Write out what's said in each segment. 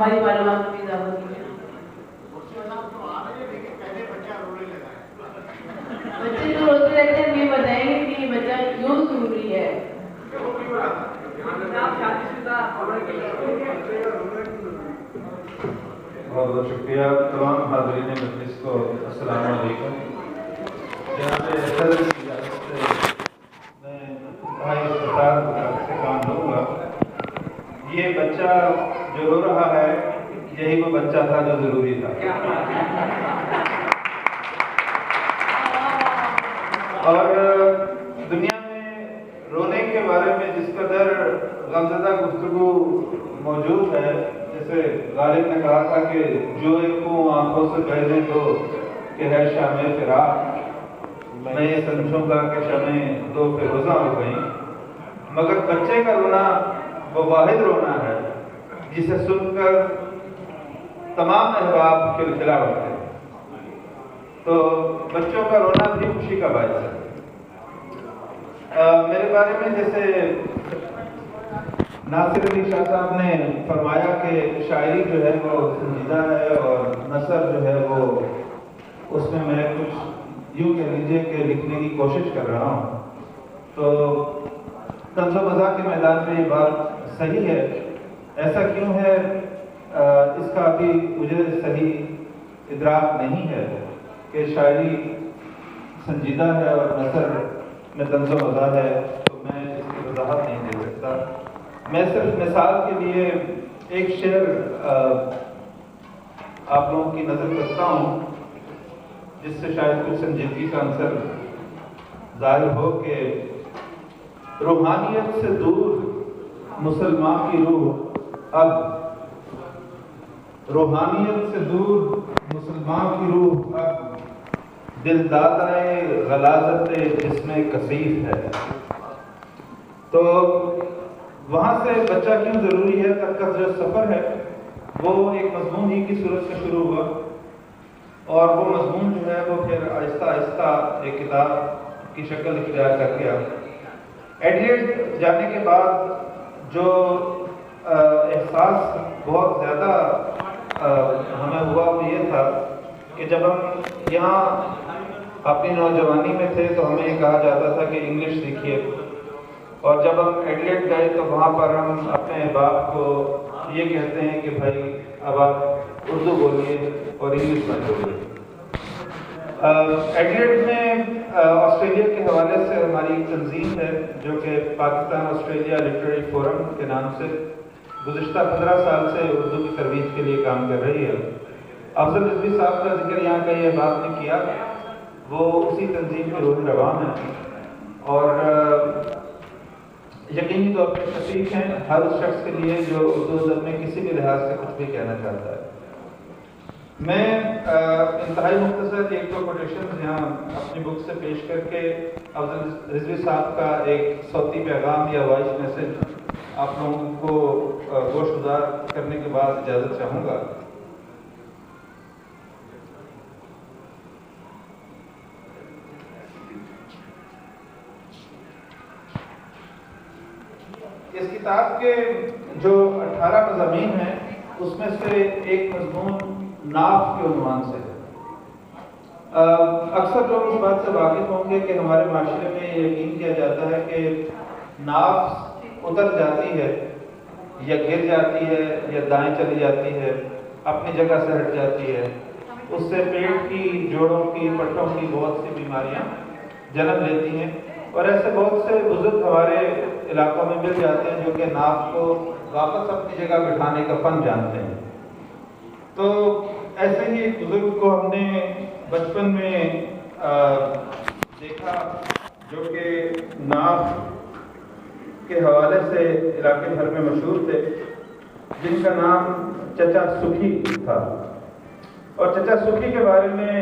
ہماری معلومات میں بھی اضافہ کیجیے۔ بچے جو روتے رہتے ہیں یہ بتائیں گے کہ یہ بچہ کیوں ضروری ہے۔ بہت بہت شکریہ تمام حاضرین مجلس کو۔ السلام علیکم۔ جناب صدر کی اجازت سے میں انتہائی اختصار سے کام لوں گا۔ یہ بچہ جو رو رہا ہے یہی وہ بچہ تھا جو ضروری تھا، اور دنیا میں رونے کے بارے میں جس قدر غمزدہ گفتگو موجود ہے، جیسے غالب نے کہا تھا کہ جو ایک کو آنکھوں سے کہہ دیں تو کہ ہے شام فراق، میں یہ سمجھوں گا کہ شمیں دو فیروزاں ہو گئیں، مگر بچے کا رونا وہ واحد رونا ہے جسے سن کر تمام احباب کھلکھلا اٹھتے ہیں۔ تو بچوں کا رونا بھی خوشی کا باعث ہے۔ میرے بارے میں جیسے ناصر علی شاہ صاحب نے فرمایا کہ شاعری جو ہے وہ سنجیدہ ہے اور نثر جو ہے وہ اس میں میں کچھ یوں کہہ لیجیے کہ لکھنے کی کوشش کر رہا ہوں، تو طنز و مزاح کے میدان میں یہ بات صحیح ہے۔ ایسا کیوں ہے اس کا ابھی مجھے صحیح ادراک نہیں ہے کہ شاعری سنجیدہ ہے اور نثر میں طنز و مزاح ہے، تو میں اس کی وضاحت نہیں دے سکتا۔ میں صرف مثال کے لیے ایک شعر آپ لوگوں کی نظر کرتا ہوں جس سے شاید کچھ سنجیدگی کا عنصر ظاہر ہو کہ روحانیت سے دور مسلمان کی روح اب، روحانیت سے دور مسلمان کی روح اب، دل دادۂ غلاظت جسم کثیف ہے۔ تو وہاں سے بچہ کیوں ضروری ہے تک کا جو سفر ہے وہ ایک مضمون ہی کی صورت سے شروع ہوا، اور وہ مضمون جو ہے وہ پھر آہستہ آہستہ ایک کتاب کی شکل اختیار کر گیا۔ ایڈیلیڈ جانے کے بعد جو احساس بہت زیادہ ہمیں ہوا وہ یہ تھا کہ جب ہم یہاں اپنی نوجوانی میں تھے تو ہمیں یہ کہا جاتا تھا کہ انگلش سیکھیے، اور جب ہم ایڈیلیڈ گئے تو وہاں پر ہم اپنے باپ کو یہ کہتے ہیں کہ بھائی اب آپ اردو بولیے اور انگلش مت بولیے۔ ایڈیلیڈ میں آسٹریلیا کے حوالے سے ہماری ایک تنظیم ہے جو کہ پاکستان آسٹریلیا لٹریری فورم کے نام سے گزشتہ 15 سال سے اردو کی ترویج کے لیے کام کر رہی ہے۔ افضل رضوی صاحب کا ذکر یہاں کا یہ بات نے کیا، وہ اسی تنظیم کے روح رواں ہیں اور یقینی طور پر شفیق ہیں ہر اس شخص کے لیے جو اردو ادب میں کسی بھی لحاظ سے کچھ بھی کہنا چاہتا ہے۔ میں انتہائی مختصر ایک دو کوٹیشنز یہاں اپنی بک سے پیش کر کے افضل رضوی صاحب کا ایک صوتی پیغام یا وائس میسج آپ لوگوں کو گوش گزار کرنے کے بعد اجازت چاہوں گا۔ اس کتاب کے جو 18 مضامین ہیں اس میں سے ایک مضمون ناف کے عنوان سے ہے۔ اکثر لوگ اس بات سے واقف ہوں گے کہ ہمارے معاشرے میں یہ یقین کیا جاتا ہے کہ ناف اتر جاتی ہے یا گر جاتی ہے یا دائیں چلی جاتی ہے، اپنی جگہ سے ہٹ جاتی ہے، اس سے پیٹ کی، جوڑوں کی، پٹھوں کی بہت سی بیماریاں جنم لیتی ہیں، اور ایسے بہت سے بزرگ ہمارے علاقوں میں مل جاتے ہیں جو کہ ناف کو واپس اپنی جگہ بٹھانے کا فن جانتے ہیں۔ تو ایسے ہی ایک بزرگ کو ہم نے بچپن میں دیکھا جو کہ ناف کے حوالے سے علاقے بھر میں مشہور تھے، جن کا نام چچا سکھی تھا۔ اور چچا سکھی کے بارے میں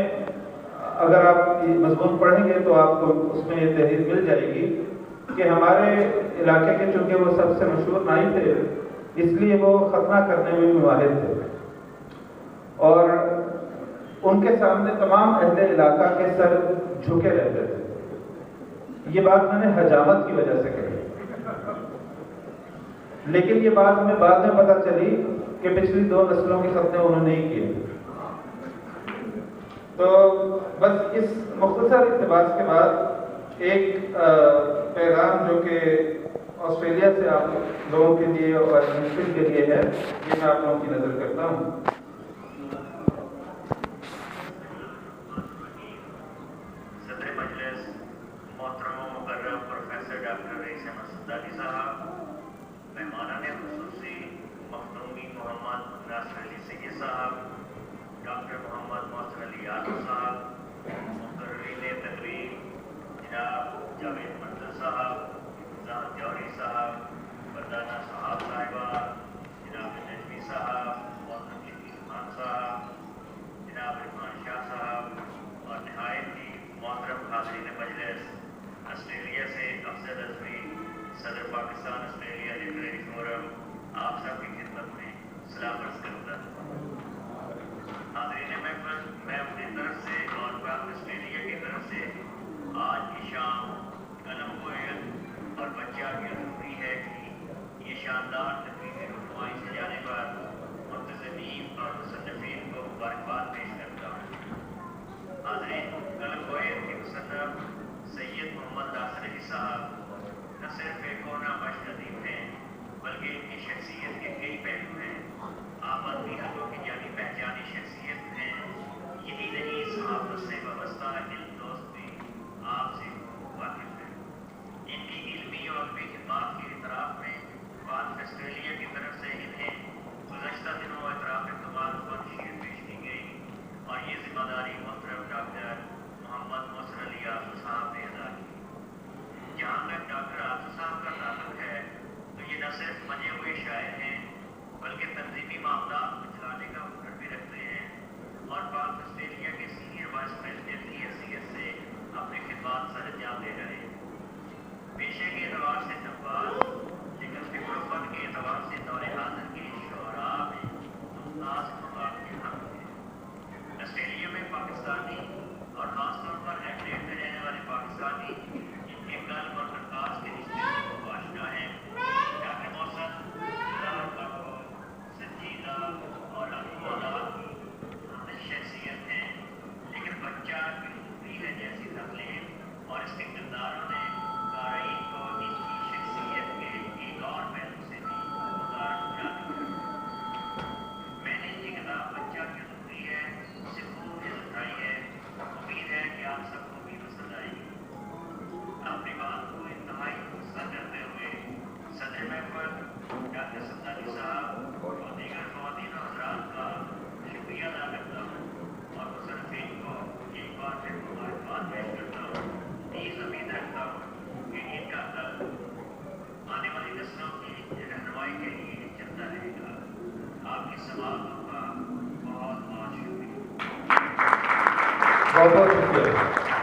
اگر آپ یہ مضمون پڑھیں گے تو آپ کو اس میں یہ تحریر مل جائے گی کہ ہمارے علاقے کے چونکہ وہ سب سے مشہور نائی تھے، اس لیے وہ ختنہ کرنے میں بھی ماہر تھے، اور ان کے سامنے تمام اہل علاقہ کے سر جھکے رہتے تھے۔ یہ بات میں نے حجامت کی وجہ سے کہی، لیکن یہ بات ہمیں بعد میں پتہ چلی کہ پچھلی 2 نسلوں کے ختم انہوں نے ہی کیے. تو بس اس مختصر اقتباس کے بعد ایک پیغام جو کہ آسٹریلیا سے آپ لوگوں کے لیے اور مسلم کے لیے ہے، یہ میں آپ لوگوں کی نظر کرتا ہوں. صدر مجلس محترم و مکرم پروفیسر ڈاکٹر رئیس احمد صدادی صاحب، مہمانان خصوصی مخدومی محمد ناصر علی سید صاحب، ڈاکٹر محمد محسن علی یادو صاحب، مقررین تقریب جناب جاوید منظر صاحب، زاہد جوہری صاحب، وردانہ صاحب صاحبہ، جناب نجمی صاحب، محترم شکیل خان صاحب، جناب عرفان شاہ صاحب، اور نہایت ہی محترم حاضرین مجلس، آسٹریلیا سے افضل عزمی صدر پاکستان آسٹریلیا لٹریری فورم، آپ سب کی خدمت میں سلام عرض کرتا ہوں. حاضرین محفل، میں اپنی طرف سے اور پاک آسٹریلیا کی طرف سے آج کی شام قلم گوئل اور بچہ کی ضروری ہے کہ یہ شاندار تقریبی رنمائی سجانے پر منتظمین اور مصنفین کو مبارکباد پیش کرتا ہوں. حاضرین، قلم گوئل کے مصنف سید محمد ناصر علی صاحب نہ صرف ایک کونا مشق ادیب ہیں بلکہ ان کی شخصیت کے کئی پہلو ہیں. آپ آدمی حقوں کی جانی پہچانی شخصیت ہیں. یہی نہیں، صحافت سے وابستہ علم دوست بھی آپ سے واقف ہیں. ان کی علمی اور علمی خدمات کے اعتراف میں بھارت آسٹریلیا کی طرف سے انہیں گزشتہ دنوں اعتراف اقتدار پر شیر پیش کی گئی اور یہ ذمہ داری محترم ڈاکٹر محمد محسن علی یادو صاحب نے ادا کی. جہاں تک ڈاکٹر یادو صاحب کا تعلق ہے تو یہ نہ صرف بنے ہوئے شاعر ہیں بلکہ تنظیمی معاملات کو چلانے کا ہنر بھی رکھتے ہیں اور پاک آسٹریلیا کے سینئر وائس پریزیڈنٹ کی حیثیت سے اپنی خدمات سر انجام دے رہے ہیں. پیشے کے اعتبار سے نواز لیکن فکر و فن کے اعتبار سے دور حاضر کے شعراء میں ممتاز مقام کے حامل ہیں. آسٹریلیا میں پاکستانی اور خاص طور پر ایڈلیڈ میں رہنے والے پاکستانی ان کے قلب اور نقاش کے رشتے سے خوب آشنا ہیں. ڈاکٹر محسن سنجیدہ اور اخلاق کی شخصیت ہے، لیکن بچہ کی ضروری ہے جیسی تخلیق اور اس کے کرداروں نے قارئین کو ان کی شخصیت کے ایک اور پہلو سے بھی متعارف کرا دیا. میں نے یہ کتاب بچہ کی ضروری ہے سے خوب عزت اٹھائی ہے. امید ہے کہ آپ سب کو بھی پسند آئے گی. اپنی بات کو انتہائی مختصر کرتے ہوئے صدر محفل ڈاکٹر صدادی صاحب اور دیگر خواتین و حضرات کا شکریہ ادا کرتا ہوں اور مصنفین کو ایک بار پھر مبارکباد پیش کرتا ہوں. نیز امید رکھتا ہوں کہ ان کا قلب آنے والی نسلوں کی رہنمائی کے لیے چلتا رہے گا. آپ کی سماعتوں کا بہت بہت شکریہ. بہت بہت شکریہ.